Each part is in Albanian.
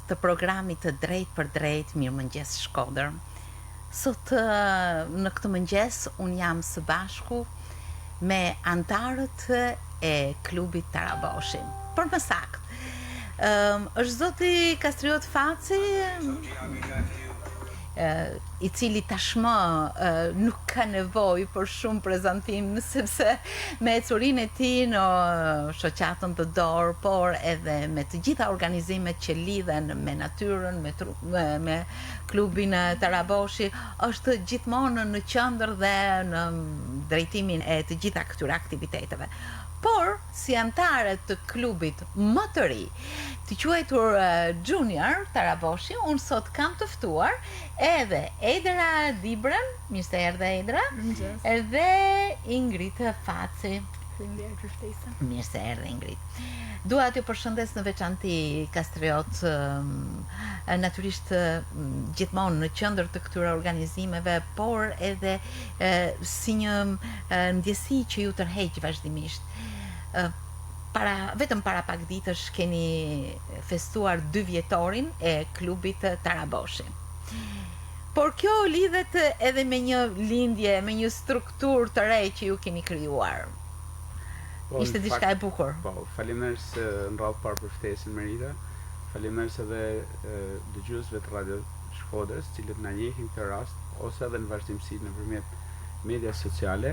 të programit të Drejt për Drejt, Mirëmëngjes Shkodër. Sot në këtë mëngjes unë jam së bashku me antarët e klubit Taraboshi. Për më saktë, është zoti Kastriot Faci, i cili tashmë nuk ka nevojë për shumë prezantim, sepse me ecurinë e tij në shoqatën të dorë, por edhe me të gjitha organizimet që lidhen me natyrën, me klubin Taraboshi, është gjithmonë në qendër dhe në drejtimin e të gjitha këtyre aktiviteteve. Por, si antare të klubit më të ri, të quajtur Junior Taraboshi, unë sot kam të ftuar edhe Edra Dibrën, mirë se erdhe Edra, edhe Ingrid Faci. Mirë se erdhe Ingrid. Dua t'ju përshëndes në veçanti Kastriot, natyrisht gjithmonë në qendër të këtyre organizimeve, por edhe si një ndjesi që ju tërheq vazhdimisht. Vetëm para pak ditësh keni festuar 2 vjetorin e klubit Taraboshi. Por kjo lidhet edhe me një lindje, me një strukturë të re që ju keni krijuar. Ishte diçka e bukur. Po, faleminderit se në radhë parë për ftesën Merita. Faleminderit edhe dëgjuesve të Radio Shkodrës, cilët na njehin këtë rast, ose edhe në vazhdimsi nëpërmjet media sociale.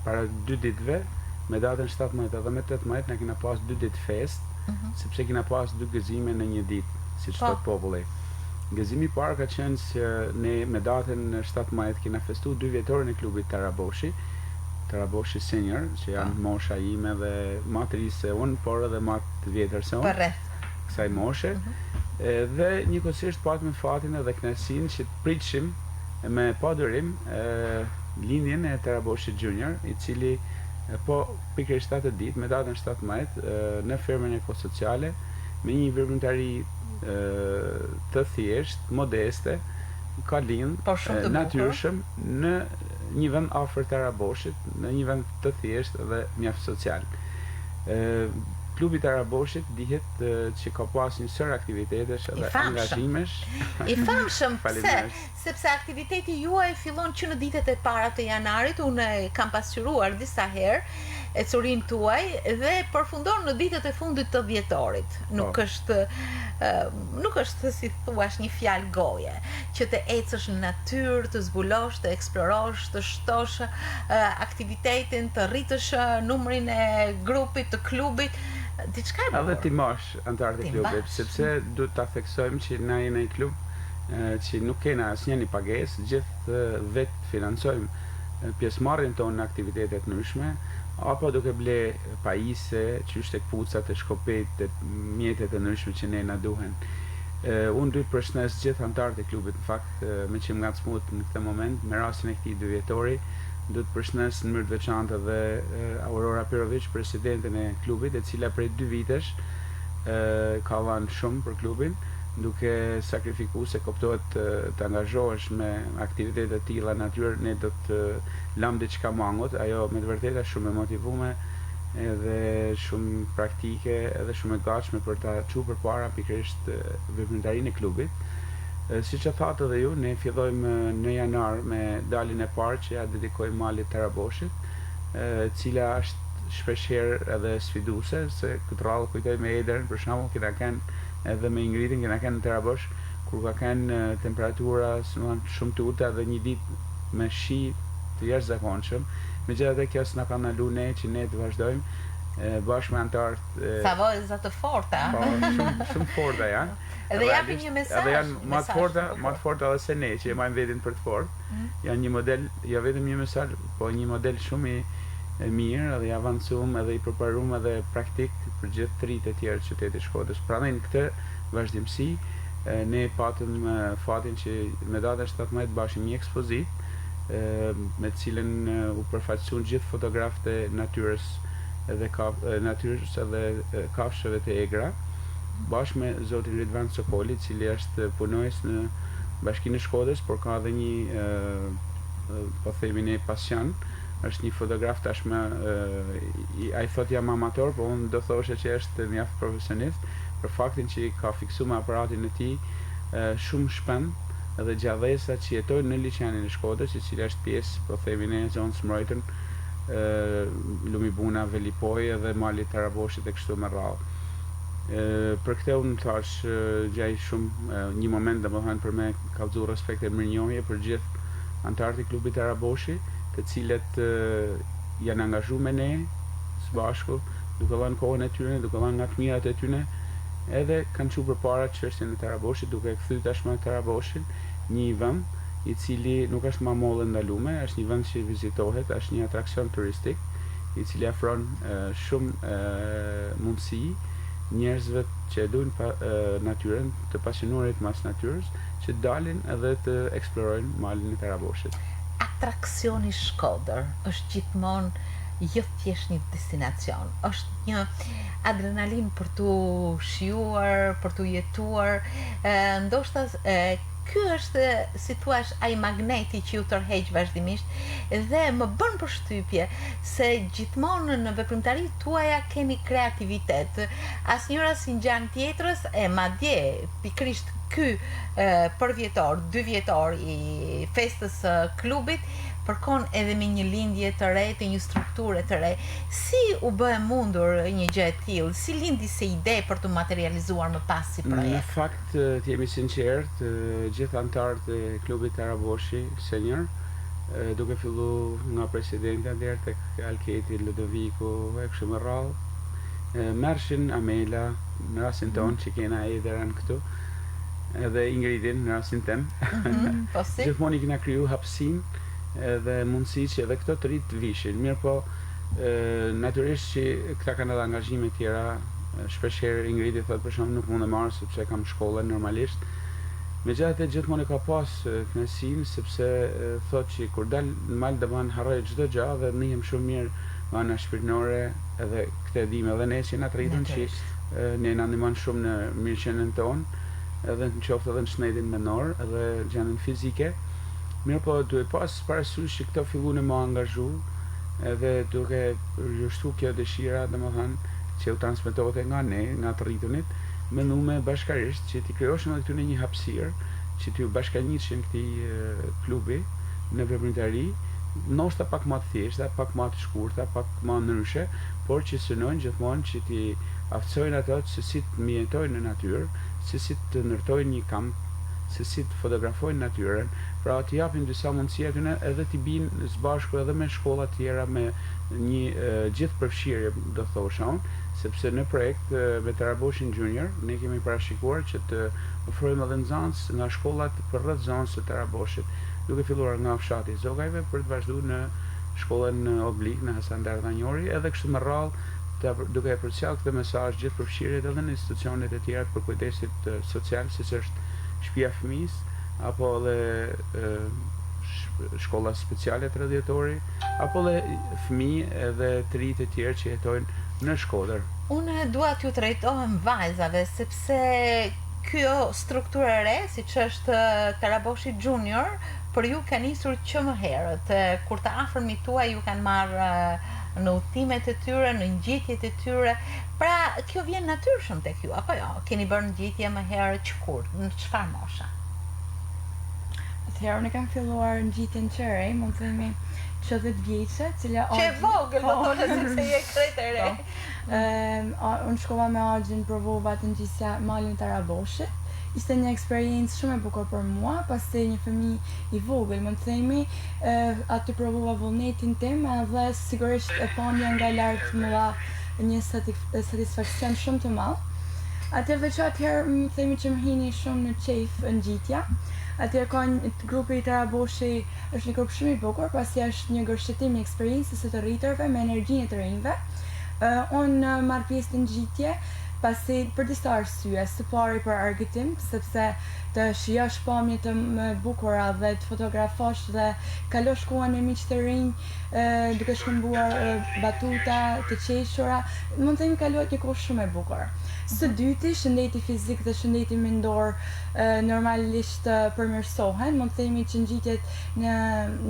Para 2 ditëve, me datën 17 dhe me 18, na kena pas 2 ditë fest, sepse kena pas 2 gëzime në një ditë, siç thot populli. Gëzimi i parë ka qenë se ne me datën 17 kena festuar 2 vjetorin e klubit Taraboshi Senior, që janë mosha ime dhe më të ri se unë, por edhe më të vjetër se unë, kësaj moshe. Dhe njëkohësisht patëm fatin edhe kënaqësinë që të pritshim me padurim lindjen e Taraboshi Junior, i cili po pikërisht atë ditë, me datën 17, në fermën e Ekosociale, me një veprimtari të thjesht, modeste, ka lindë natyrshëm në një vend afër Taraboshit, në një vend të thjesht dhe mjaft social. Klubi Taraboshit dihet që ka pas një sër aktivitetesh dhe angazhimesh. I famshëm, pse? Sepse aktiviteti juaj fillon që në ditët e para të janarit, unë kam pasqyruar disa herë ecurinë tuaj dhe përfundon në ditët e fundit të vjetorit. Nuk është si thuash një fjalë goje, që të ecësh në natyrë, të zbulosh, të eksplorosh, të shtosh aktivitetin, të rritësh numrin e grupit, të klubit, diçka e bukur. Edhe ti mash antarët e klubit, sepse duhet ta theksojmë që na jemi një klub që nuk kena asnjë një pagesë, gjithë vetë financojmë pjesëmarrjen tonë në aktivitete të ndryshme, apo duke ble pajisje, qysh tek pucat e shkopet, të mjetet e ndryshme që ne na duhen. Unë duhet përshëndes gjithë antarët e klubit, në fakt, me që më ngacmut në këtë moment, me rastin e këtij 2 vjetori, duhet përshëndes në mënyrë të veçantë dhe Aurora Pirovic, presidenten e klubit, e cila prej 2 vitesh ka dhënë shumë për klubin, duke sakrifikuar se kuptohet të angazhohesh me aktivitete të tilla natyrë, ne do të lam diçka mangut, ajo me të vërtetë është shumë e motivuar edhe shumë praktike edhe shumë e gatshme për ta çuar përpara pikërisht veprimtarinë e klubit. Siç e thatë edhe ju, ne fillojmë në janar me daljen e parë që ja dedikojmë malit Taraboshit, cila është shpeshherë edhe sfiduese, se këtë radhë kujtoj me Edrën, për shembull, që na kanë edhe me Ingridin, që na kanë në Tarabosh, kur ka kanë temperatura shumë të ulta dhe një ditë me shi të jashtëzakonshëm. Megjithatë kjo s'na ka ndalu ne që ne të vazhdojmë bashkë me antarët. Sa vojza të forta. Po, shumë forta janë. Edhe japin një mesazh. Edhe janë më të forta edhe se ne që e marrim veten për të fortë. Janë një model, jo vetëm një mesazh, po një model shumë i mirë dhe i avancuar edhe i përparuar edhe praktik për gjithë trit e tjerë të qytetit Shkodrës. Prandaj në këtë vazhdimsi ne patëm fatin që me datën 17 bashim një ekspozitë me të cilën u përfaqësuan gjithë fotografët e natyrës edhe kafshëve të egra, bashkë me zotin Ridvan Sokoli, i cili është punojës në Bashkinë e Shkodrës, por ka edhe një po themi ne pasion, është një fotograf tashmë, ai thot jam amator, po unë do thoshe që është mjaft profesionist, për faktin që ka fiksuar me aparatin e tij shumë shpend edhe gjallësa që jetojnë në liçenin e Shkodrës, i cili është pjesë, po themi ne, zonë Smrojtën, Lumibuna, Velipoj edhe mali Taraboshit e kështu me radhë. Për këtë unë thash gjaj shumë një moment domethënë për me kallëzu respekt e mirënjohje për gjithë antarët e klubit Taraboshi, të cilët janë angazhuar me ne së bashku, duke dhënë kohën e tyre, duke dhënë nga të mirat e tyre, edhe kanë çuar përpara çështjen e Taraboshit, duke kthyer tashmë Taraboshin një vend i cili nuk është më mollë ndalume, është një vend që vizitohet, është një atraksion turistik i cili afron shumë mundësi njerëzve që duan natyrën, të pasionuarit mas natyrës, që dalin edhe të eksplorojnë malin e Taraboshit. Atraksioni Shkodër është gjithmonë jo thjesht një destinacion, është një adrenalin për tu shijuar, për tu jetuar, ndoshta ky është, si thua, ai magneti që ju tërheq vazhdimisht dhe më bën përshtypje se gjithmonë në veprimtaritë tuaja keni kreativitet. Asnjëra si ngjan tjetrës, e madje pikërisht ky përvjetor, 2 vjetor i festës së klubit përkon edhe me një lindje të re, të një strukture të re. Si u bë mundur një gjë e tillë? Si lindi se ide për të materializuar më pas si projekt? Në fakt, të jemi sinqert, gjithë antarët e klubit Taraboshi senior, duke fillu nga presidenta deri tek Alketi, Ludoviku e kështu me radhë, Mershin, Amela, në rastin tonë që kena Ederan këtu, edhe Ingridin në rastin tem. Gjithmonë i kena kriju hapësinë edhe mundësi që edhe këto të rritë të vishin. Mirë po, natyrisht që këta kanë edhe angazhime tjera, shpeshherë Ingridi thotë për shembull nuk mund të marr sepse kam shkollën normalisht. Megjithatë gjithmonë ka pas kënaqësinë sepse thotë që kur dal në mal domon harroj çdo gjë dhe ndihem shumë mirë me ana shpirtërore, edhe këtë dim edhe ne që na rritën që ne na ndihmon shumë në mirëqenien tonë, edhe në qoftë edhe në shëndetin mendor, edhe gjendjen fizike. Mirë po, duhet pas parasysh që këto filluan më angazhu, edhe duke rjushtu kjo dëshira, domethënë, që u transmetohet nga ne, nga të rritunit, mendume bashkarisht që t'i krijosh edhe këtu një hapësirë, që t'ju bashkangjiteshin këtij klubi në veprimtari, ndoshta pak më të thjeshta, pak më të shkurta, pak më ndryshe, por që synojnë gjithmonë që t'i aftësojnë ato se si të mjetojnë në natyrë, se si të ndërtojnë një kamp, se si të fotografojnë natyrën, pra t'i japin disa mundësi aty edhe t'i binë së bashku edhe me shkolla tjera, me një gjithë përfshirje, do thosha unë, sepse në projekt me Taraboshin Junior ne kemi parashikuar që të ofrojmë edhe nxënës nga shkollat për rreth zonës së Taraboshit, duke filluar nga fshati Zogajve për të vazhduar në shkollën Oblik në Hasan Dardhanjori, edhe kështu me radhë, duke përcjell këtë mesazh gjithë përfshirjet edhe në institucionet e tjera për kujdesit social, siç është shtëpia e fëmijës, apo edhe shkolla speciale traditori, apo edhe fëmijë edhe të rinj të tjerë që jetojnë në Shkodër. Unë dua t'ju trajtohem vajzave, sepse kjo strukturë e re, siç është Taraboshi Junior, për ju ka nisur që më herët. Kur të afërmit tuaj ju kanë marrë në udhëtimet e tyre, në ngjitjet e tyre. Pra, kjo vjen natyrshëm tek ju, apo jo? Keni bërë ngjitje më herë kur, në çfarë mosha? Atëherë unë kam filluar ngjitjen që re, mund të themi që 10 vjeçe, cila që vogël, do thotë sepse je kretë e re. Unë shkova me Argjin, provova të ngjisja malin Taraboshit. Ishte një eksperiencë shumë e bukur për mua, pasi një fëmijë i vogël, mund të themi, aty provova vullnetin tim, dhe sigurisht e panja nga lart më dha një satisfaksion shumë të madh. Atëherë veç atëherë më themi që më hini shumë në qejf ngjitja. Atëherë ka grupi i Taraboshi është një grup shumë i bukur, pasi është një gërshetim i eksperiencës së të rritërve me energjinë e të rinjve. Unë marr pjesë në ngjitje pasi për disa arsye, së pari për argëtim, sepse të shijosh pamje të bukura dhe të fotografosh dhe kalosh kohën me miq të rinj, duke shkëmbuar batuta të qeshura, mund të themi kalohet një kohë shumë e bukur. Së dyti, shëndeti fizik dhe shëndeti mendor normalisht përmirësohen. Mund të themi që ngjitjet në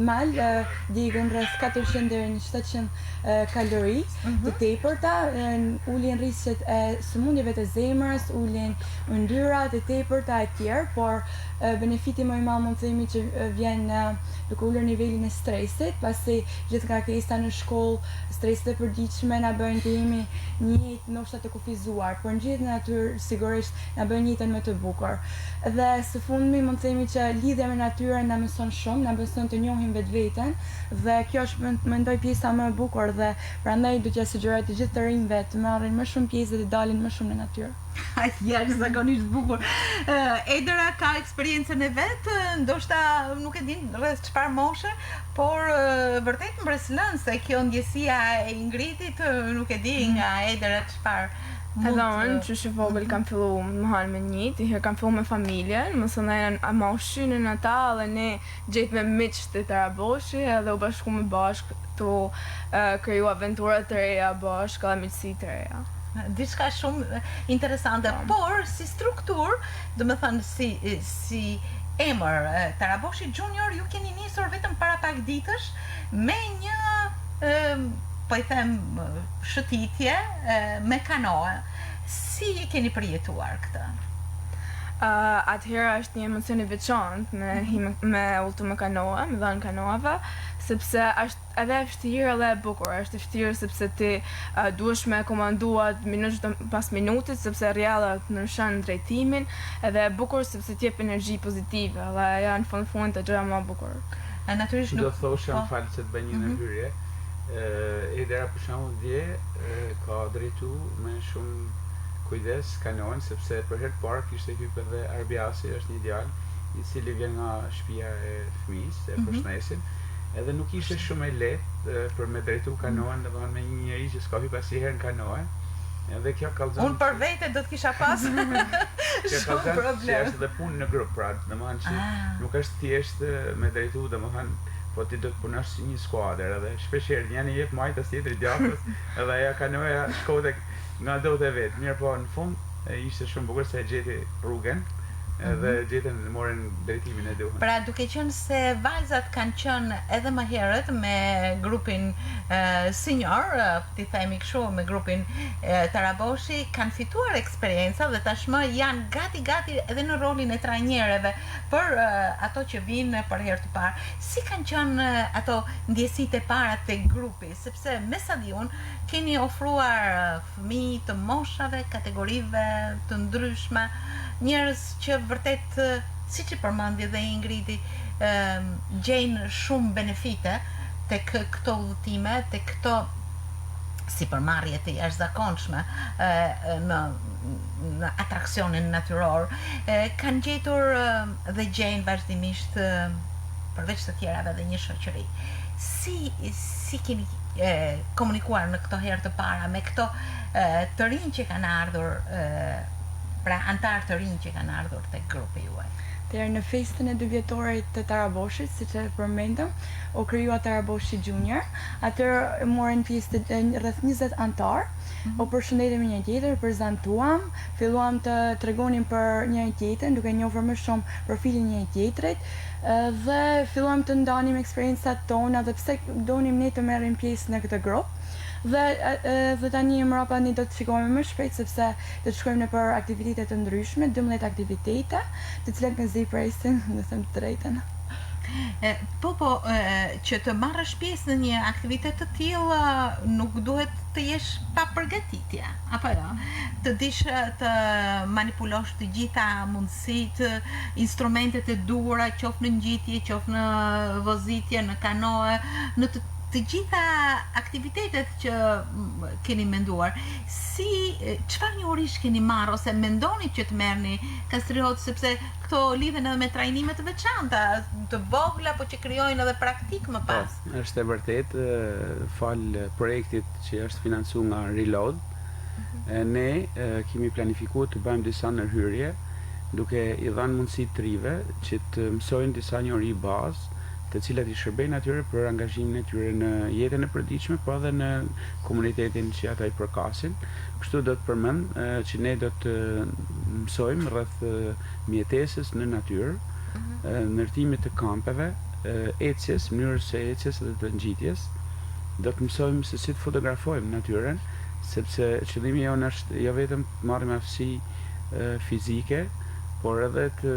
mal djegën rreth 400 deri në 700 kalori të tepërta, ulin rrisjet e sëmundjeve të zemrës, ulin yndyra të tepërta e tjerë, por benefiti më i madh mund të themi që vjen duke ulur nivelin e stresit, pasi gjithë ngarkesa në shkollë, streset e përditshme na bëjnë të jemi një jetë ndoshta të kufizuar, por ngjitjet në natyrë sigurisht na bëjnë jetën më të bukur. Dhe së fundmi mund të themi që lidhja me natyrën na mëson shumë, na mëson të njohim vetveten dhe kjo është mendoj pjesa më e bukur dhe prandaj do t'ja sugjeroj të gjithë të rinjve të marrin më shumë pjesë dhe të dalin më shumë në natyrë. Jashtëzakonisht bukur. Edera ka eksperiencën e vet, ndoshta nuk e din rreth çfarë moshe, por vërtet mbreslënse kjo ndjesia e Ingridit, nuk e di nga Edera çfarë. Edhe unë që shi vogël kam fillu më hanë me njëtë, herë kam fillu me familjen, më së nëjën a moshi në Natal, e ne gjetë me miqë të Taraboshi, edhe u bashku me bashkë të kriju aventurat të reja bashkë, edhe miqësi të reja. Diçka shumë interesante, por si struktur, do më thënë si emër Taraboshi Junior, ju keni nisur vetëm para pak ditësh me një po i them shëtitje me kanoe. Si e keni përjetuar këtë? Atëherë është një emocion i veçantë me ultu me kanoe, me dhënë kanoave, sepse është edhe e vështirë edhe e bukur. Është e vështirë sepse ti duhesh me komanduat minutë pas minutit, sepse rrjallat ndryshon drejtimin, edhe e bukur sepse t'jep energji pozitive, dhe janë në fund të gjëra më bukur. Natyrisht do thosha në falë se të bëj një ndërhyrje. Edera për shembull dje ka drejtu me shumë kujdes kanoën, sepse për herë të parë kishte hyrë edhe Arbiasi, është një djalë i cili vjen nga shtëpia e fëmijës, e përshëndesin, edhe nuk ishte shumë e lehtë për me drejtu kanoën, domethënë me një njerëz që s'ka hyrë asnjëherë në kanoë. Edhe kjo kallzon. Unë për vete do të kisha pas shumë problem. Që është edhe punë në grup, pra, domethënë që nuk është thjesht me drejtu, domethënë po ti do të punosh si një skuadër, edhe shpeshherë janë jep majtas tjetri djatës, edhe ajo kanoja shkote nga dot e vet. Mirë, po në fund ishte shumë bukur se e gjeti rrugën, edhe gjetën morën drejtimin e duhur. Pra duke qenë se vajzat kanë qenë edhe më herët me grupin senior, ti themi kështu, me grupin Taraboshi, kanë fituar eksperjenca dhe tashmë janë gati edhe në rolin e trajnerëve për ato që vinë për herë të parë. Si kanë qenë ato ndjesitë e para te grupi, sepse me sa di unë keni ofruar fëmijë të moshave, kategorive të ndryshme, njerëz që vërtet, siç i përmendi dhe Ingridi, gjejnë shumë benefite tek këto udhëtime, tek këto sipërmarrje të jashtëzakonshme në atraksionin natyror. Kanë gjetur dhe gjejnë vazhdimisht përveç të tjerave dhe një shoqëri. Si keni komunikuar në këto herë të para me këto të rinj që kanë ardhur, pra antarë të rinj që kanë ardhur tek grupi juaj? Në festën e 2 vjetorit të Taraboshit, siç e përmendëm, u krijua Taraboshi Junior. Atëherë morën pjesë rreth 20 antar. U përshëndetëm me njëri tjetrin, prezantuam, filluam të tregonim për njëri tjetrin, duke njohur më shumë profilin njëri tjetrit, dhe filluam të ndanim eksperiencat tona dhe pse donim ne të merrim pjesë në këtë grup. Dhe tani mbrapa ne do të shikojmë më shpejt, sepse do të shkojmë në për aktivitete të ndryshme, 12 aktivitete, të cilat në zi presin, do të them të drejtën. Që të marrësh pjesë në një aktivitet të tillë nuk duhet të jesh pa përgatitje, apo jo? Të dish të manipulosh të gjitha mundësitë, instrumentet e duhura, qoftë në ngjitje, qoftë në vozitje, në kanoe, në të gjitha aktivitetet që keni menduar. Çfarë njohurish keni marrë ose mendoni që të merrni kastriot, sepse këto lidhen edhe me trajnime të veçanta, të vogla, po që krijojnë edhe praktik më pas. Është e vërtet, fal projektit që është financuar nga Reload, ne kemi planifikuar të bëjmë disa ndërhyrje, duke i dhënë mundësi të rive që të mësojnë disa njohuri bazë të cilat I shërbejnë atyre për angazhimin e tyre në jetën e përditshme, po edhe në komunitetin që ata I përkasin. Kështu do të përmend që ne do të mësojmë rreth mjetesës në natyrë, ndërtimit të kampeve, ecjes, mënyrës së ecjes dhe të ngjitjes. Do të mësojmë se si të fotografojmë natyrën, sepse qëllimi jonë është jo vetëm të marrim aftësi fizike, por edhe të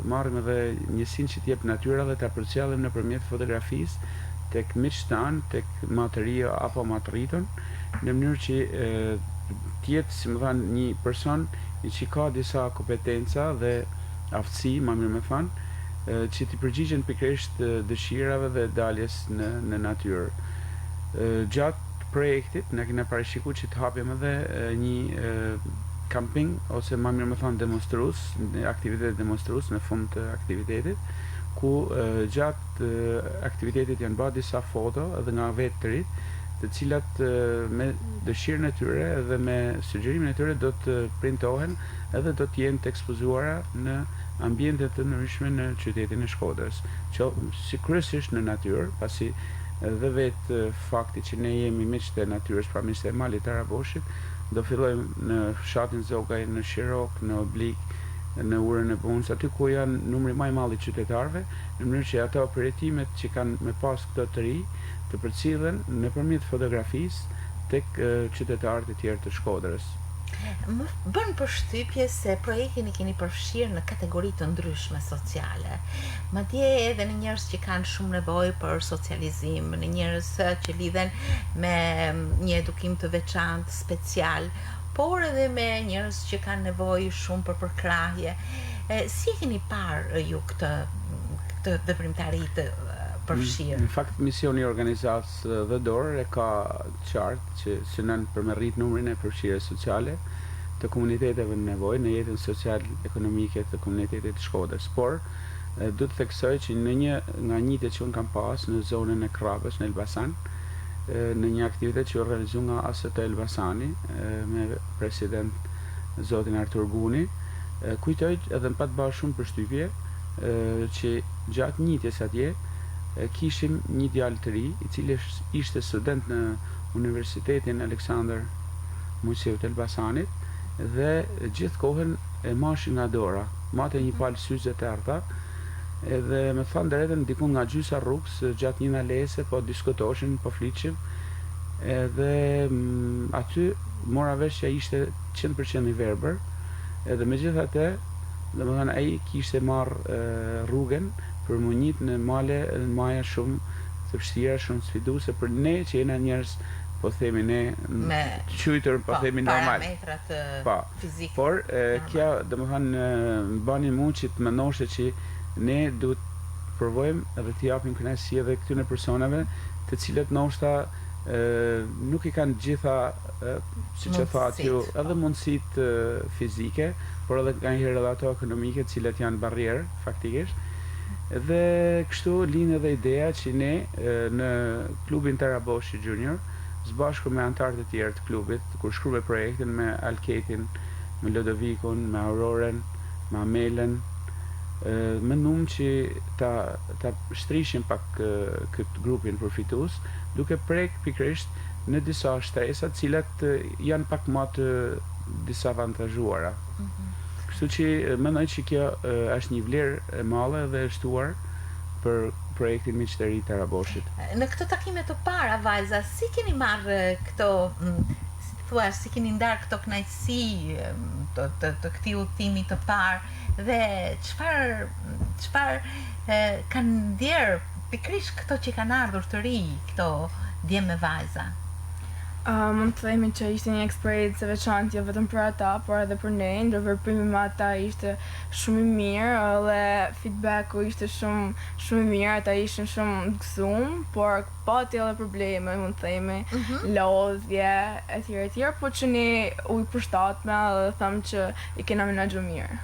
marrim edhe njësinë që t'jep natyra dhe ta përcjellim nëpërmjet fotografisë tek miqtë tanë, tek matëria apo matëritën, në mënyrë që t'jetë, si më thanë, një person që ka disa kompetenca dhe aftësi, më mirë me thënë, që t'i përgjigjen pikërisht dëshirave dhe daljes në natyrë. Gjatë projektit ne kena parashikuar që të hapim edhe një camping ose më mirë më thënë demonstrues, aktivitet demonstrues në fund të aktivitetit, ku gjatë aktivitetit janë bërë disa foto edhe nga vetë të rit, të cilat me dëshirën e tyre dhe me sugjerimin e tyre do të printohen edhe do të jenë të ekspozuara në ambiente të ndryshme në qytetin e Shkodrës, që si kryesisht në natyrë, pasi dhe vetë fakti që ne jemi miqtë e natyrës, pra miqtë e malit të Araboshit, do fillojmë në fshatin Zogaj, në Shirok, në Oblik, në Urën e Bunës, aty ku janë numri më I madh I qytetarëve, në mënyrë që ato operatimet që kanë me pas këto të ri të përcillen nëpërmjet fotografisë tek qytetarët e tjerë të Shkodrës. Më bën përshtypje se projektin I keni përfshirë në kategori të ndryshme sociale. Madje edhe në njerëz që kanë shumë nevojë për socializim, në njerëz që lidhen me një edukim të veçantë, special, por edhe me njerëz që kanë nevojë shumë për përkrahje. Si e keni parë ju këtë veprimtari të përfshirë? Në fakt, misioni I organizatës dhe dorë e ka qartë që synon për me rrit numrin e përfshirjes sociale të komuniteteve në nevojë në jetën social-ekonomike të komunitetit të Shkodrës. Por do të theksoj që në një nga njëtet që unë kam pas në zonën e Krapës në Elbasan, në një aktivitet që u realizu nga AST Elbasani me president zotin Artur Guni, kujtoj edhe më pat bërë shumë përshtypje që gjatë njëtjes atje kishim një djalë të ri, I cili ishte student në Universitetin Aleksandr Mujsiu të Elbasanit dhe gjithë kohën e mashi nga dora, mate një palë syze të erta, edhe me thanë drejtën dikun nga gjysa rrugës gjatë një nalese, po diskutoshin, po fliqim, edhe aty mora vesh që ishte 100% I verbër, edhe me gjithë atë, dhe me thënë ai kishte marrë rrugën për më njit në male në maja shumë të vështira, shumë sfiduese për ne që jena njerëz, po themi ne me qytër, po themi normal. Parametrat fizike. Por kjo, domethënë, bani mua që të mendoshte që ne duhet provojmë edhe të japim kënaqësi edhe këtyre personave, të cilët ndoshta nuk I kanë gjitha, siç e thatë ju, edhe mundësitë fizike, por edhe nganjëherë edhe ato ekonomike, të cilat janë barrierë faktikisht. Dhe kështu lind edhe ideja që ne në klubin Taraboshi Junior, sbashku me antarët e tjerë të klubit, kur shkruve projektin me Alketin, me Lodovikun, me Auroren, me Amelen, mendum që ta shtrishim pak këtë grupin përfitues, duke prek pikërisht në disa shtresa të cilat janë pak më të disavantazhuara. Kështu që mendoj që kjo është një vlerë e madhe dhe e shtuar për projektin Miqtë e Ri të Araboshit. Në këto takime të para, vajza, si keni marrë këto, si keni ndarë këto kënaqësi të këtij udhëtimi të parë dhe çfarë kanë ndjerë pikërisht këto që kanë ardhur të ri, këto djemë me vajza? Mund të themi që ishte një eksperiencë e veçantë jo vetëm për ata, por edhe për ne, ndërveprimi me ata ishte shumë I mirë dhe feedbacku ishte shumë I mirë, ata ishin shumë të gëzuar, por pati edhe probleme, mund të themi, lodhje, etj, por që ne u përshtatme dhe thamë që I kena menaxhuar mirë.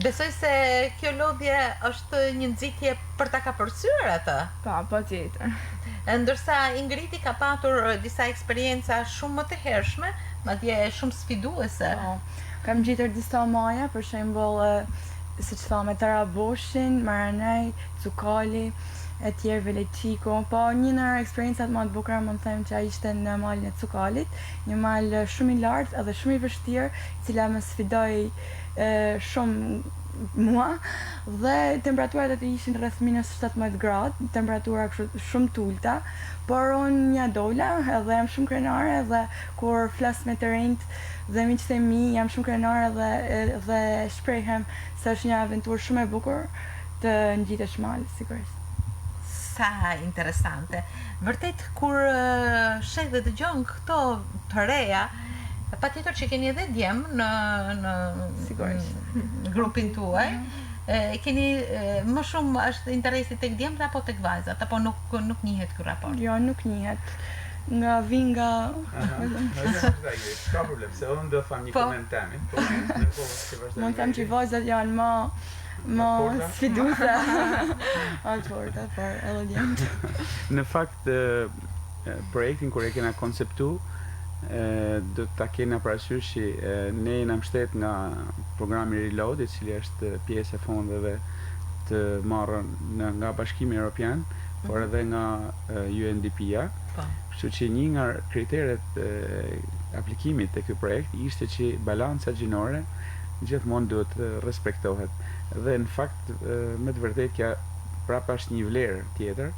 Besoj se kjo lodhje është një nxitje për ta kapërcyer atë. Patjetër. Ndërsa Ingridi ka patur disa eksperienca shumë më të hershme, madje shumë sfiduese. Kam gjetur disa maja, për shembull, siç thamë Taraboshin, Maranaj, Cukali, e tjerëve Leçiko, po një ndër eksperiencat më të bukura mund të them që ai ishte në malin e Cukalit, një mal shumë i lartë edhe shumë i vështirë, e cila më sfidoi shumë mua dhe temperaturat aty ishin rreth -17 gradë, temperatura shumë të ulta, por unë ja dola edhe jam shumë krenare dhe kur flas me të rinjt dhe miqtë e mi jam shumë krenare dhe shprehem se është një aventurë shumë e bukur të ngjitesh mal, sigurisht. Sa interesante. Vërtet kur sheh dhe dëgjon këto të reja, patjetër që keni edhe djem në grupin tuaj. Keni më shumë është interesi tek djemt apo tek vajzat, apo nuk njihet ky raport? Jo, nuk njihet. Nga vin nga... Ka problem, se unë do tham një komentar. Mund të them që vajzat janë më sfiduese. Alporta, por edhe djemt. Në fakt, projektin kur e kena konceptu, do ta kena parasysh që ne jena mbështet nga programi Reload, i cili është pjesë e fondeve të marrën nga Bashkimi Evropian, por edhe nga UNDP-ja. Kështu që një nga kriteret aplikimit të ky projekt ishte që balanca gjinore gjithmonë duhet respektohet. Dhe në fakt me të vërtetë kjo prapa është një vlerë tjetër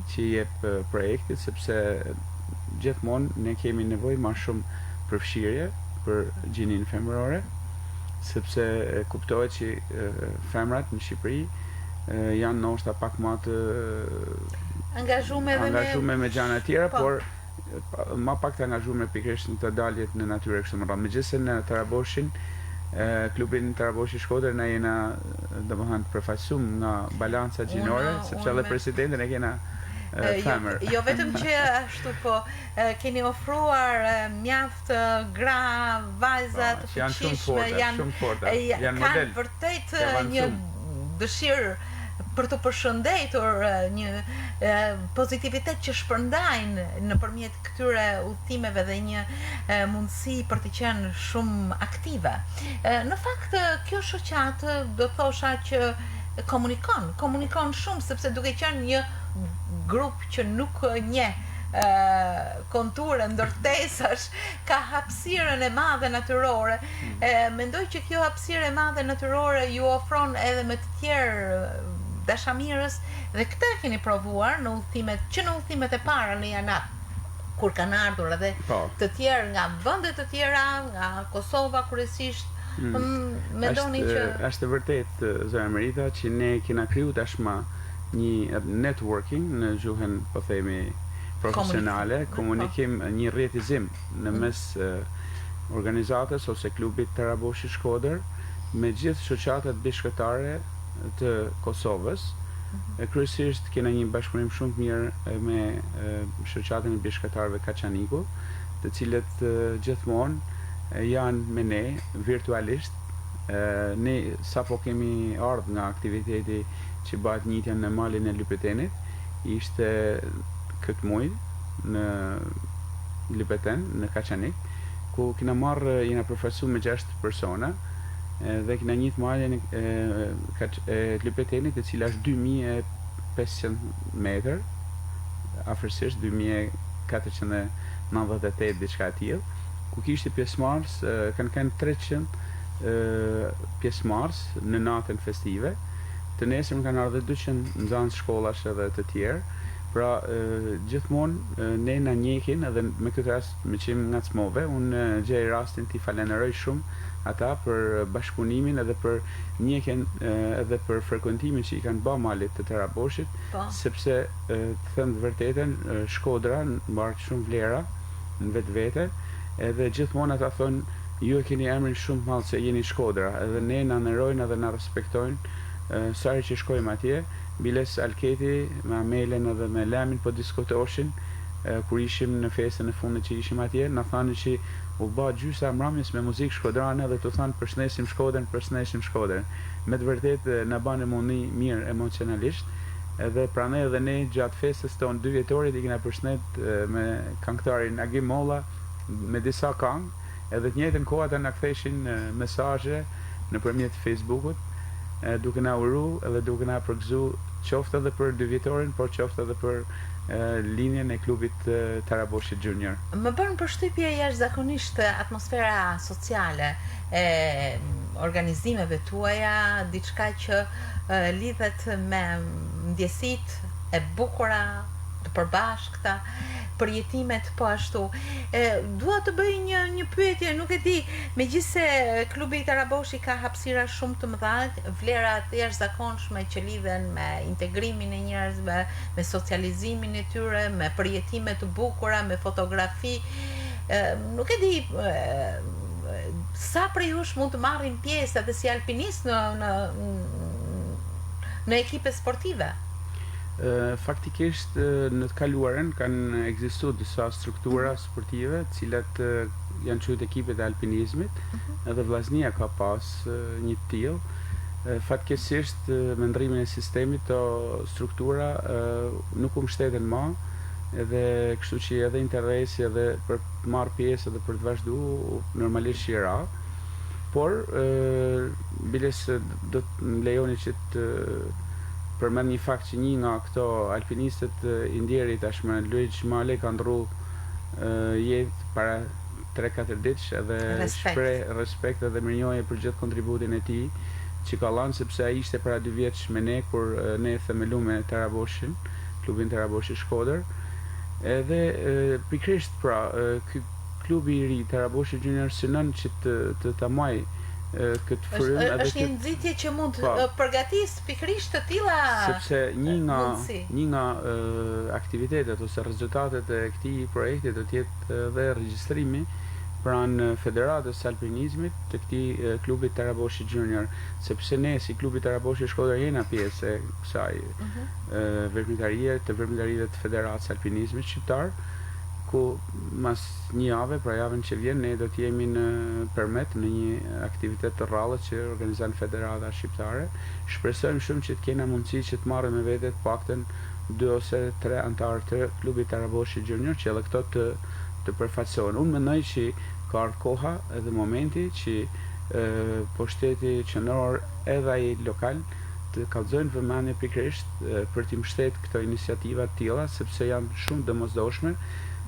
që jep projektit, sepse gjithmonë ne kemi nevojë më shumë përfshirje për gjinin femërore, sepse kuptohet që femrat në Shqipëri janë ndoshta pak më të angazhume me gjëra të tjera, por më pak të angazhume pikërisht në të daljet në natyrë kështu më radhë. Megjithëse në Taraboshin, klubin Taraboshi Shkodër na jena domethënë përfaqësuar nga balanca gjinore, sepse edhe presidentin e kena femër. Jo vetëm që ashtu, po keni ofruar mjaft gra, vajza të fuqishme, janë model. Kanë vërtet një dëshirë për të përshëndetur, një pozitivitet që shpërndajnë nëpërmjet këtyre udhëtimeve dhe një mundësi për të qenë shumë aktive. Në fakt, kjo shoqatë do thosha që komunikon shumë, sepse duke qenë një grup që nuk njeh konture ndërtesash, ka hapësirën e madhe natyrore. Mendoj që kjo hapësirë e madhe natyrore ju ofron edhe me të tjerë dashamirës, dhe këtë keni provuar në udhëtimet e para në Janat, kur kanë ardhur edhe të tjerë nga vende të tjera, nga Kosova kryesisht. Mendoni që është vërtet zëra Merita që ne kena kriju tashmë një networking në gjuhën po themi profesionale, komunikim, një rrjetizim në mes organizatës ose klubit Taraboshi Shkodër me gjithë shoqatat bishkëtare të Kosovës. Kryesisht kena një bashkëpunim shumë të mirë me shoqatën e bishkëtarëve Kaçaniku, të cilët gjithmonë janë me ne virtualisht. Ne sapo kemi ardhur nga aktiviteti që bëhet njëtjen në malin e Lypetenit, ishte këtë muaj në Lypeten, në Kaçanik, ku kena marrë, jena përfaqësuar me 6 persona, dhe kena njëtë malin e Lypetenit, e cila është 2500 metër, afërsisht 2498 diçka e tillë, ku kishte pjesëmarrës, kanë 300 pjesëmarrës në natën festive. Të nesërm kanë ardhur 200 nxënës shkollash edhe të tjerë. Pra gjithmonë ne na njehin, edhe me këtë rast me që më ngacmove, unë gjej rastin t'i falenderoj shumë ata për bashkëpunimin edhe për njekjen edhe për frekuentimin që i kanë bërë malit të Taraboshit, sepse të them të vërtetën, Shkodra mbarë shumë vlera në vetvete, edhe gjithmonë ata thonë ju e keni emrin shumë të madh se jeni Shkodra, edhe ne na nderojnë edhe na respektojnë sa herë që shkojmë atje. Biles Alketi me Amelën edhe me Lamin po diskutoshin kur ishim në festën e fundit që ishim atje, na thanë që u bë gjysa mramjes me muzikë shkodrane dhe të thanë përshëndesim Shkodrën, përshëndesim Shkodrën. Me të vërtetë na bane mundi mirë emocionalisht, edhe prandaj edhe ne gjatë festës tonë 2 vjetorit i kena përshëndet me këngëtarin Agim Molla me disa këngë, edhe të njëjtën kohë ata na ktheshin mesazhe nëpërmjet Facebookut, duke na uru edhe duke na përgëzu qoftë edhe për dy vjetorin, por qoftë edhe për linjen e klubit Taraboshi Junior. Më bën përshtypje jashtëzakonisht atmosfera sociale e organizimeve tuaja, diçka që lidhet me ndjesitë e bukura, të përbashkëta, përjetimet po ashtu. Dua të bëj një pyetje, nuk e di, megjithse klubi i Taraboshi ka hapësira shumë të mëdha, vlera të jashtëzakonshme që lidhen me integrimin e njerëzve, me socializimin e tyre, me përjetime të bukura, me fotografi. Nuk e di, sa prej jush mund të marrin pjesë edhe si alpinist në ekipe sportive? Faktikisht në të kaluarën kanë ekzistuar disa struktura sportive, të cilat janë quajtur ekipet e alpinizmit, edhe Vllaznia ka pas një të tillë. Fatkeqësisht me ndrimin e sistemit to struktura nuk u mbështeten më, edhe kështu që edhe interesi edhe për të marrë pjesë edhe për të vazhduar normalisht që ra. Por biles do të më lejoni që të përmend një fakt që një nga këto alpinistët i ndjerit tashmë, Luiz Male, ka ndru jetë para 3-4 ditësh edhe shpreh respekt edhe mirënjohje për gjithë kontributin e tij që ka lanë, sepse ai ishte para 2 vjeç me ne kur ne themeluam Taraboshin, klubin Taraboshi Shkodër. Edhe pikërisht pra ky klubi i ri Taraboshi Junior synon që të ta maj këtë frym edhe është një nxitje që mund të përgatis pikërisht të tilla, sepse një nga aktivitetet ose rezultatet e këtij projekti do të jetë edhe regjistrimi pranë Federatës së Alpinizmit të këtij klubi Taraboshi Junior, sepse ne si klubi Taraboshi Shkodër jena pjesë e kësaj veprimtarie të Federatës së Alpinizmit shqiptar, ku mas një jave, pra javën që vjen, ne do të jemi në Permet në një aktivitet të rrallët që organizon Federata Shqiptare. Shpresojmë shumë që të kena mundësi që të marrim me vete të paktën 2 ose 3 antarë të klubit Taraboshi Junior, që edhe këto të përfaqësohen. Unë mendoj që ka ardhur koha edhe momenti që pushteti qendror edhe ai lokal të kallëzojnë vëmendje pikërisht për të mbështetur këto iniciativa të tilla, sepse janë shumë domosdoshme.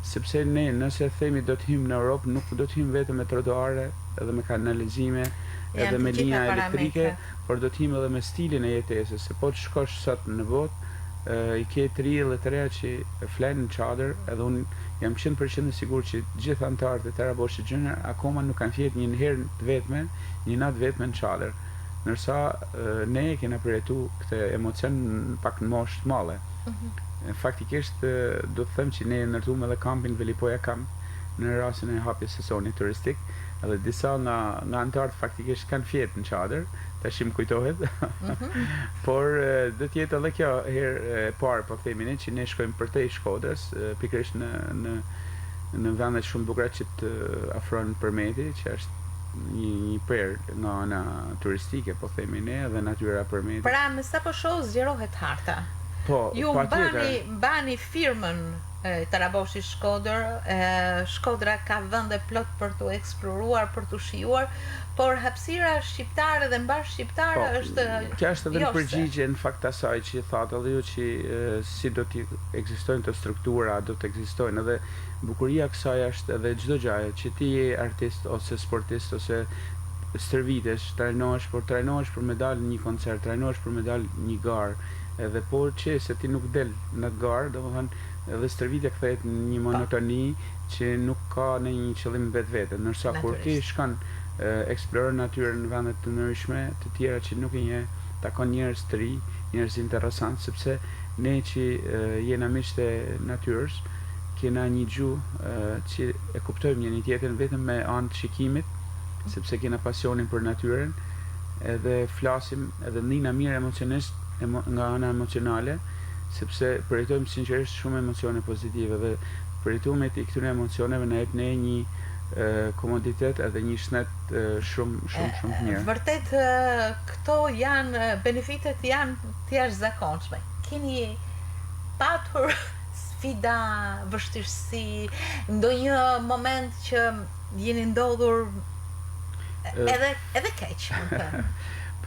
Sepse ne nëse themi do të hymë në Europë, nuk do të hymë vetëm me trotuare edhe me kanalizime edhe me linja elektrike, por do të hymë edhe me stilin e jetesës. Se po të shkosh sot në botë, i ke 3 dhe 3 që flenë në çadër, edhe unë jam 100% i sigurt që gjithë antarët e Taraboshi Junior akoma nuk kanë fjetur një herë të vetme, një natë vetme në çadër. Ndërsa ne kena përjetuar këtë emocion pak në moshë të madhe. Faktikisht do të them që ne ndërtuam edhe kampin Velipoja Camp në rastin e hapjes sezonit turistik, edhe disa nga antarët faktikisht kanë fjetë në çadër, tash më kujtohet. Por do të jetë edhe kjo herë e parë, po themi ne, që ne shkojmë përtej Shkodrës, pikërisht në vende shumë bukura që të afrojnë Permeti, që është një prerë nga ana turistike, po themi ne, dhe natyra Permeti. Pra, me sa po shoh zgjerohet harta. Po, ju mbani firmën Taraboshi Shkodër, Shkodra ka vende plot për të eksploruar, për të shijuar, por hapësira shqiptare dhe mbash shqiptare është kjo është edhe në përgjigje në fakt asaj që thatë edhe ju që si do të ekzistojnë të struktura, do të ekzistojnë, edhe bukuria kësaj është edhe çdo gjë që ti je artist ose sportist ose stërvitesh, trajnohesh për me dalë një koncert, trajnohesh për me dalë një garë, edhe po që se ti nuk del në garë, domethënë edhe stërvitja kthehet në një monotoni që nuk ka në një qëllim vetvete, ndërsa kur ti shkon eksploron natyrën në vende të ndryshme, të tjera që nuk e njeh, takon njerëz të ri, njerëz interesant, sepse ne që jena miqtë e natyrës, kena një gjuhë që e kuptojmë njëri tjetrin vetëm me anë të shikimit, sepse kena pasionin për natyrën, edhe flasim edhe ndina mirë emocionisht nga ana emocionale, sepse përjetojmë sinqerisht shumë emocione pozitive dhe përjetimet i këtyre emocioneve na jep ne një komoditet edhe një shnet shumë të mirë. Vërtet këto janë benefitet janë të jashtëzakonshme. Keni patur sfida, vështirësi, ndonjë moment që jeni ndodhur edhe keq,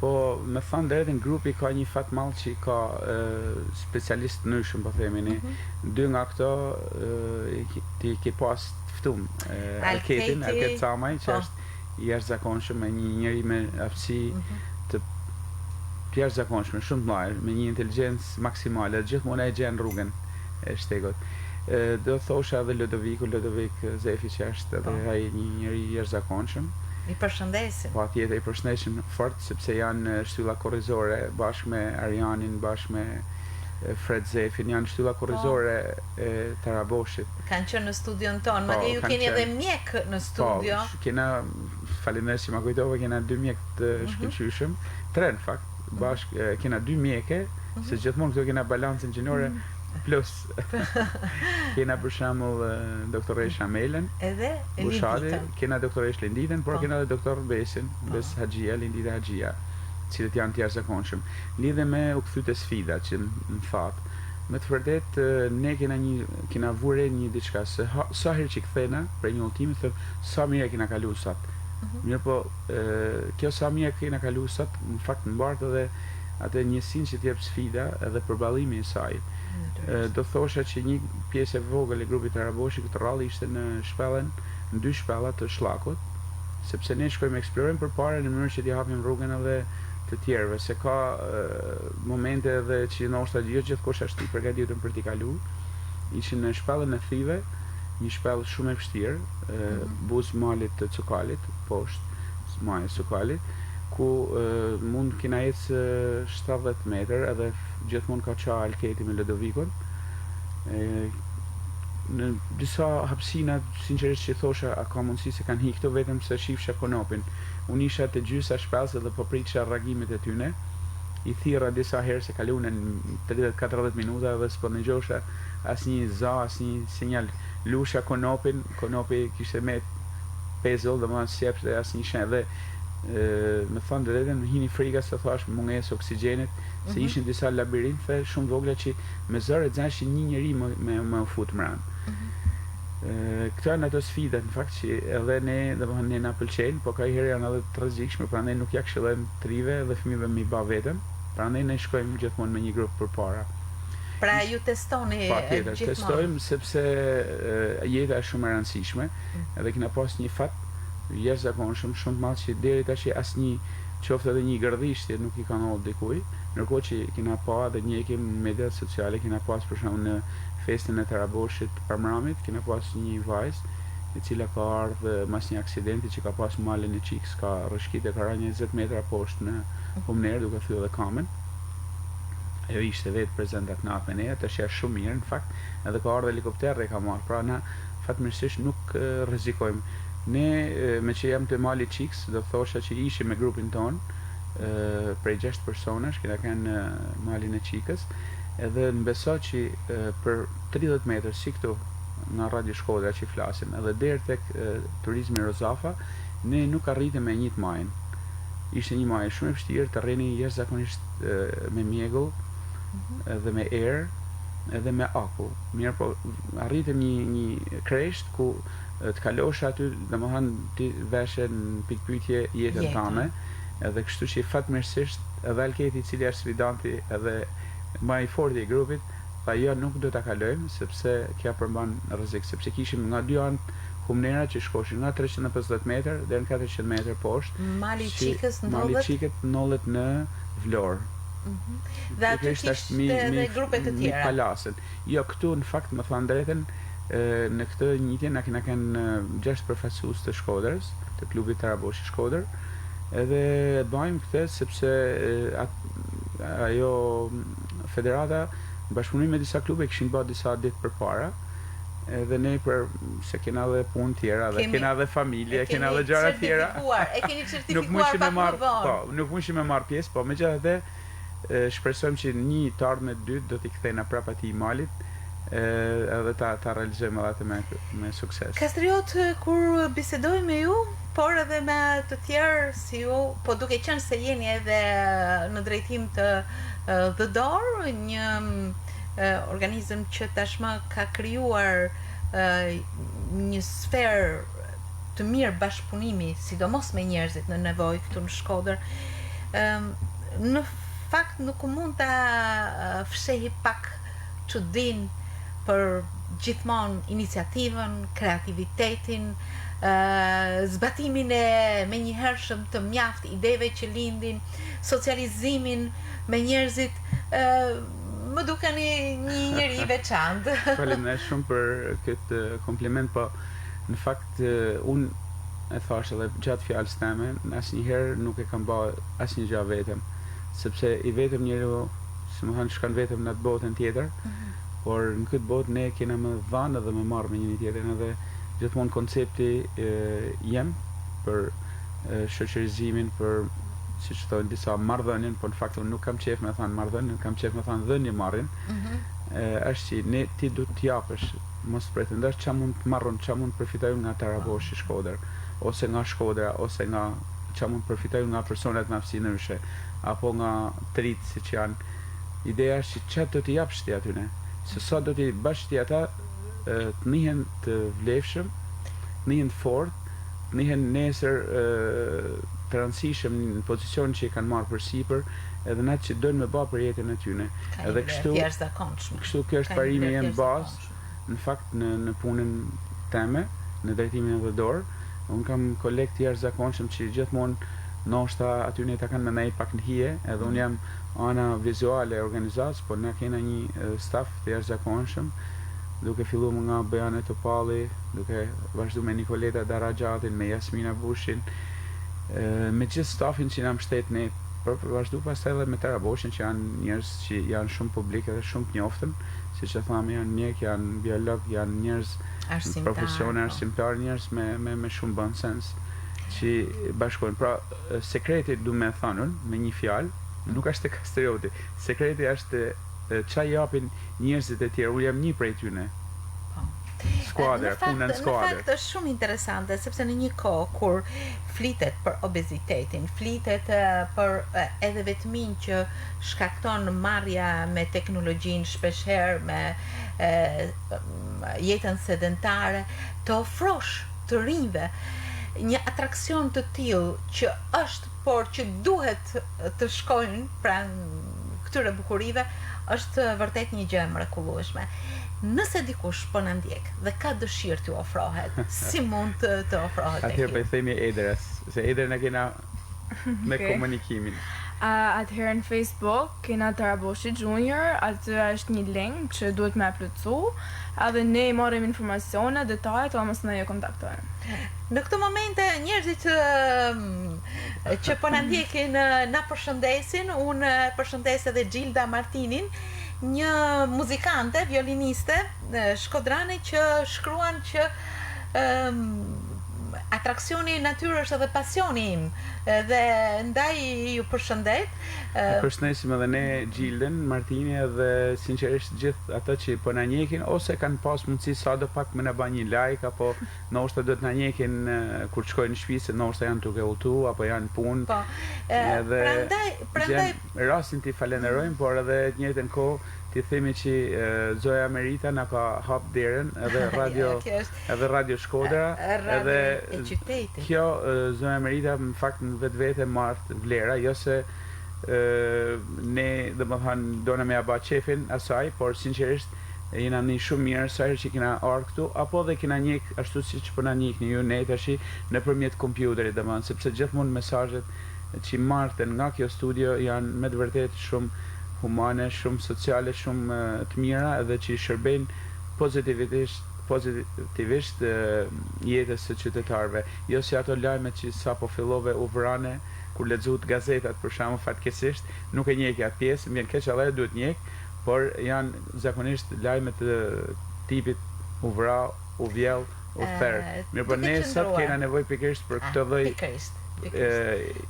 Po, me thënë drejtën, grupi ka një fat mall që ka specialist të ndryshëm, po themi ne. Dy nga këto ti ke pas ftum Alketin, Alket Samaj, që është i jashtëzakonshëm, me një njeri me aftësi të jashtëzakonshme, shumë të madhe, me një inteligjencë maksimale, gjithmonë e gjen rrugën e shtegut. Do thosha edhe Ludovik Zefi, që është edhe ai një njeri i jashtëzakonshëm. I përshëndesim. Po atjetër i përshëndesim fort, sepse janë shtylla korrizore bashkë me Arianin, bashkë me Fred Zefin, janë shtylla korrizore e Taraboshit. Kanë qenë në studion tonë, madje ju keni edhe mjek në studio. Po, kena, faleminderit që ma kujtove, kena 2 mjek të shkëlqyshëm, 3 në fakt, bashkë kena 2 mjeke, se gjithmonë këto kena balancën gjinore, plus kena për shembull doktoresh Amelen edhe Bushadi, Linditën, kena doktoresh Linditën, por kena edhe doktor Besin, Bes Haxhia, Lindita Haxhia, cilët janë të jashtëzakonshëm. Lidhe me u kthyte sfida që në fat. Me të vërtet ne kena vure një diçka se sa herë që kthena për një udhtim, thë sa mirë kena kaluar sot. Mirë po, kjo sa mirë kena kaluar sot, në fakt mbart edhe atë njësinë që t'jep sfida edhe përballimi i saj. Do thosha që një pjesë e vogël e grupit Taraboshi këtë rrallë ishte në shpellën, në 2 shpella të Shllakut, sepse ne shkojmë eksplorojmë përpara në mënyrë që t'i hapim rrugën edhe të tjerëve, se ka momente edhe që ndoshta jo gjithkush është i përgatitur për t'i kaluar. Ishin në shpellën e Thive, një shpellë shumë e vështirë, buz malit të Cukalit, poshtë majës Cukalit, ku mund kena ecë 70 metër, edhe gjithmonë ka qa Alketi me Ludovikun. Në disa hapsina, sinqerisht që thosha, a ka mundësi se kanë hi këto vetëm se shifsha konopin. Unë isha të gjysa shpellës dhe po pritësha rragimit e tyne, i thirra disa herë se kalunen 30-40 minuta dhe s'po nëgjosha asnjë za, asnjë sinjal. Lusha konopin, konopi kishte me pezull dhe më sjepte asnjë shenjë dhe me thonë drejtën, hini frika se thash mungesë oksigjenit, se ishin disa labirinthe shumë vogla që me zërë e dzashin një njeri me u fut mran. Këto janë ato sfidat, në fakt që edhe ne, ne na pëlqejnë, po ka i herë janë edhe të rrezikshme, prandaj nuk ja këshillojmë trive dhe fëmijëve mi ba vetëm, prandaj ne shkojmë gjithmonë me një grup përpara. Pra ju testoni gjithmonë? Testojmë sepse jeta është shumë e rëndësishme, edhe kena pas një fat jashtëzakonshëm shumë madh që deri tash asnjë qoftë edhe një gërdhishtje nuk i kanë hodhur dikuj, ndërkohë që kena pa edhe njëkim në mediat sociale, kena pas për shembull në festën e Taraboshit Parmramit, kena pas një vajzë e cila ka ardhur mas një aksidenti që ka pas malën e Çikës, ka rrëshqitë, ka rënë 20 metra poshtë në Humner duke thyer dhe kamen. Ajo ishte vetë prezente atë natë me ne, tash është shumë mirë në fakt, edhe ka ardhur helikopter e ka marrë, pra na fatmirësisht nuk rrezikojmë. Ne, me që jam të mali Çikës, do thosha që ishim me grupin ton, prej 6 personash, kena kanë malin e Çikës, edhe në beso që për 30 metrë si këtu nga Radio Shkodra që flasim, edhe deri tek turizmi Rozafa, ne nuk arritëm me njët majën. Ishte një majë shumë e vështirë, terreni jashtëzakonisht me mjegull, edhe me erë, edhe me akull. Mirë po, arritëm një kresht ku të kalosh aty, domethënë ti veshe në pikpyetje jetën tënde, edhe kështu që fatmirësisht edhe Alketi i cili është sfidanti edhe më i fortë i grupit, tha jo nuk do ta kalojmë sepse kjo përmban rrezik, sepse kishim nga 2 anë Humnera që shkoshin nga 350 metër deri në 400 metër poshtë. Mali Çikës ndodhet në Vlorë. Dhe aty kishte edhe grupe të tjera. Mi palasin. Jo, këtu në fakt më thënë drejtën, në këtë njëtje na kanë 6 përfaqësues të Shkodrës, të klubit Taraboshi Shkodër, edhe bëjmë këtë sepse ajo federata në bashkëpunim me disa klube kishin bërë disa ditë përpara, edhe ne se kena dhe punë tjera, dhe kena dhe familje, kena dhe gjëra tjera. E keni certifikuar pak më vonë. Po, nuk mundshim me marr pjesë, po megjithatë shpresojmë që një të ardhmen e dytë do t'i kthejna prapë atij malit, edhe ta realizojmë edhe atë me sukses. Kastriot, kur bisedoj me ju, por edhe me të tjerë si ju, po duke qenë se jeni edhe në drejtim të The Door, një organizëm që tashmë ka krijuar një sferë të mirë bashkëpunimi, sidomos me njerëzit në nevojë këtu në Shkodër. në fakt nuk mund ta fshehi pak çudin për gjithmonë iniciativën, kreativitetin, zbatimin e menjëhershëm të mjaft ideve që lindin, socializimin me njerëzit, më duken një njeri i veçantë. Faleminderit shumë për këtë kompliment, po në fakt unë e thash edhe gjatë fjalës time, asnjëherë nuk e kam bërë asnjë gjë vetëm, sepse i vetëm njeriu, si më thënë, shkon vetëm në atë botën tjetër, por në këtë botë ne kena më dhanë dhe më marrë me njëri tjetrin, edhe gjithmonë koncepti jem për shoqërizimin, për siç thonë disa marrëdhënien, por në fakt unë nuk kam qejf me thënë marrëdhënien, kam qejf me thënë dhënie marrin. Është që ne ti duhet të japësh, mos pretendosh ç'a mund të marrën, ç'a mund të përfitojmë nga Taraboshi Shkodër, ose nga Shkodra, ose nga ç'a mund të përfitojmë nga personat me aftësi ndryshe, apo nga trit siç janë. Ideja është që ç'a do të japësh ti atyne, se sa do t'i bësh ti ata të nihen të vlefshëm, të nihen të fortë, të nihen nesër të rëndësishëm në pozicion që i kanë marrë përsipër, edhe në atë që dojnë me bë për jetën e tyre. Edhe kështu kjo është parimi jem bazë, në fakt në punën time, në drejtimin e dorë. Unë kam kolegë të jashtëzakonshëm që gjithmonë ndoshta aty ne ta kanë me ne pak në hije, edhe unë jam ana vizuale e organizatës, por ne kena një staf të jashtëzakonshëm, duke filluar nga Bojana Topalli, duke vazhduar me Nikoleta Daraxhatin, me Jasmina Bushin, me gjithë stafin që na mbështet ne, por vazhdu pastaj edhe me Taraboshin, që janë njerëz që janë shumë publik edhe shumë të njoftën, siç e thamë, janë mjek, janë biolog, janë njerëz profesionë, arsimtar, njerëz me shumë bon sens që bashkojnë. Pra, sekreti du me thanën, me një fjalë, nuk është të kastrioti. Sekreti është ç'a japin njerëzit e tjerë, unë jam një prej tyne. Skuadër, punën skuadër. Në fakt është shumë interesante, sepse në një kohë kur flitet për obezitetin, flitet për edhe vetmin që shkakton marrja me teknologjinë, shpeshherë me jetën sedentare, të ofrosh të rinjve një atraksion të tillë që është, por që duhet të shkojnë pranë këtyre bukurive, është vërtet një gjë e mrekullueshme. Nëse dikush po na ndjek dhe ka dëshirë t'ju ofrohet, si mund të ofrohet? Atëherë po i themi Ederës, se Ederën e kena me komunikimin. Atëherë në Facebook kena Taraboshi Junior, aty është një link që duhet me plotsu, edhe ne i marrim informacione, detajet, o mos na ju kontaktojnë. Në këtë momente njerëzit që po na ndjekin na përshëndesin, unë përshëndes edhe Gjilda Martinin, një muzikante, violiniste shkodrane që shkruan që atraksioni i natyrës edhe pasioni im, dhe ndaj ju përshëndet. Përshëndesim edhe ne Gjilden, Martini, edhe sinqerisht gjithë ata që po na njekin, ose kanë pas mundësi sado pak me na bën një like, apo ndoshta do të na njekin kur shkojnë në shtëpi, se ndoshta janë duke udhëtu apo janë në punë. Po. Prandaj rastin ti falenderojmë, por edhe të njëjtën kohë ti themi që Zoja Merita na ka hap derën, edhe radio Shkodra, edhe kjo Zoja Merita në fakt në vetvete mart vlera, jo se ne domethënë dona me aba çefin asaj, por sinqerisht jena një shumë mirë sa herë që kena ardhur këtu, apo dhe kena njek ashtu siç po na njekni ju ne tash nëpërmjet kompjuterit, domethënë sepse gjithmonë mesazhet që marrten nga kjo studio janë me të vërtetë shumë humane, shumë sociale, shumë të mira, edhe që i shërbejnë pozitivisht jetës së qytetarëve. Jo si ato lajmet që sapo fillove u vrane, kur lexohet gazetat për shembull fatkeqësisht, nuk e njeh atë pjesë, më vjen keq edhe duhet njeh, por janë zakonisht lajme të tipit u vra, u vjell, u therr. Mirë, por ne sot kena nevojë pikërisht për këtë lloj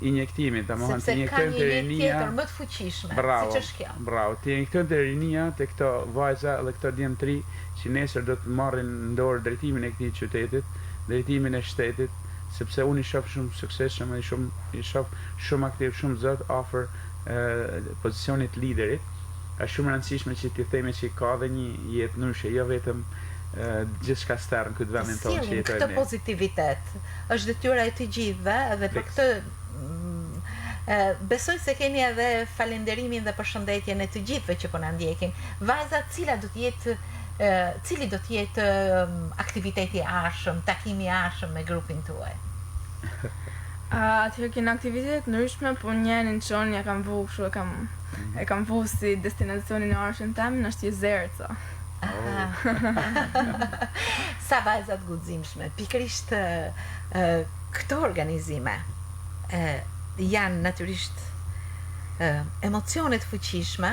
injektimit, domethënë të injektojmë të rinia më të fuqishme, siç është kjo. Bravo, të injektojmë të rinia te këto vajza dhe këto djemtri që nesër do të marrin në dorë drejtimin e këtij qytetit, drejtimin e shtetit, sepse unë i shoh shumë suksesshëm, i shoh shumë aktiv, shumë zot afër pozicionit liderit. Është shumë e rëndësishme që ti themi që ka dhe një jetë ndryshe, jo vetëm gjithçka stern këtë vendin tonë që jetojmë. Këtë pozitivitet është detyra e të gjithëve, edhe për këtë Besoj se keni edhe falenderimin dhe përshëndetjen e të gjithëve që po na ndjekin. Vajza, cili do të jetë aktiviteti i ardhshëm, takimi i ardhshëm me grupin tuaj? Atëherë kena aktivitet ndryshme, po njërin çon ja kam vu kështu e kam vu si destinacionin e ardhshëm tem, është Jezerca. Sa vajzat guximshme. Pikërisht këto organizime janë natyrisht emocione të fuqishme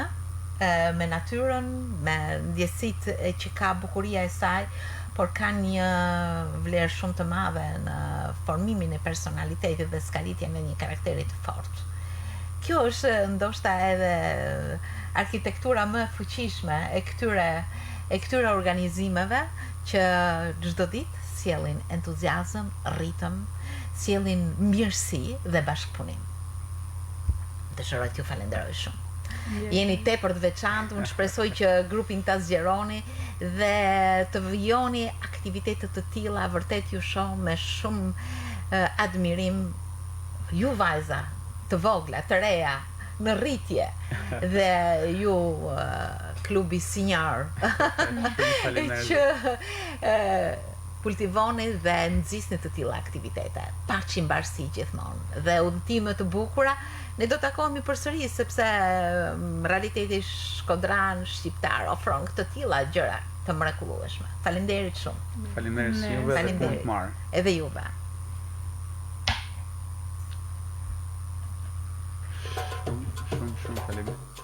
me natyrën, me ndjesitë që ka bukuria e saj, por ka një vlerë shumë të madhe në formimin e personalitetit dhe skalitjen e një karakteri të fortë. Kjo është ndoshta edhe arkitektura më e fuqishme e këtyre organizimeve që çdo ditë sjellin entuziazëm, ritëm, sjellin mirësi dhe bashkëpunim. Dëshiroj t'ju falenderoj shumë. Jeni tepër të veçantë, unë shpresoj që grupin ta zgjeroni dhe të vijoni aktivitete të tilla, vërtet ju shoh me shumë admirim, ju vajza të vogla, të reja, në rritje dhe ju klubi sinjar që kultivoni dhe nxisni të tilla aktivitete, paçi mbarësi gjithmonë dhe udhëtime të bukura. Ne do takohemi përsëri sepse realiteti shkodran shqiptar ofron të tilla gjëra të mrekullueshme. Faleminderit shumë. Faleminderit juve dhe punë të mirë. Edhe juve. Shumë faleminderit.